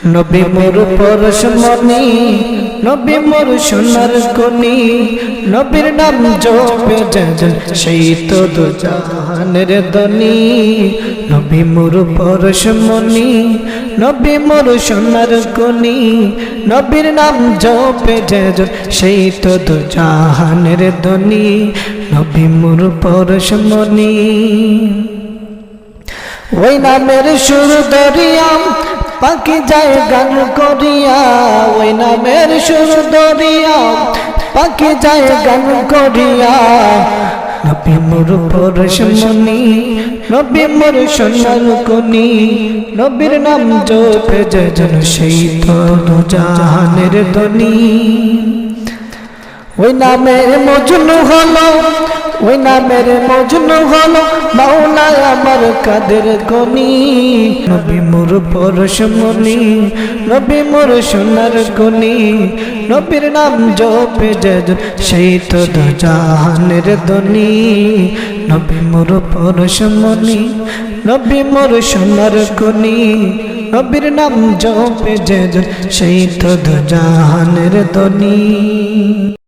নবী মোর পরশমণি, নবী মোর সোনার খনি, নবীর নাম জপে যেজন সেই তো দুজাহানের ধনী। নবী মোর পরশমণি, নবী মোর সোনার খনি, নবীর নাম জপে যেজন সেই তো দুজাহানের ধনী। নবী মোর পরশমণি, ওই নামের সুর দরিয়াম পাখি যায় গান করিয়া, ওই নামের সুর দরিয়া পাখি যায় গান করিয়া। নবী মোর পরশমণি, নবী মোর সোনার খনি, নবীর নাম জপে যেজন সেই তো দুজাহানের ধনী। ওই নামের মজনু হলো, ওই নামের মজনু হলো মাওলা আমার কাদের গনি। নবী মোর পরশমণি, নবী মোর সোনার খনি, নবীর নাম জপে যেজন সেই তো দুজাহানের ধনী। নবী মোর পরশমণি, নবী মোর সোনার খনি, নবীর নাম জপে যেজন সেই তো দুজাহানের ধনী।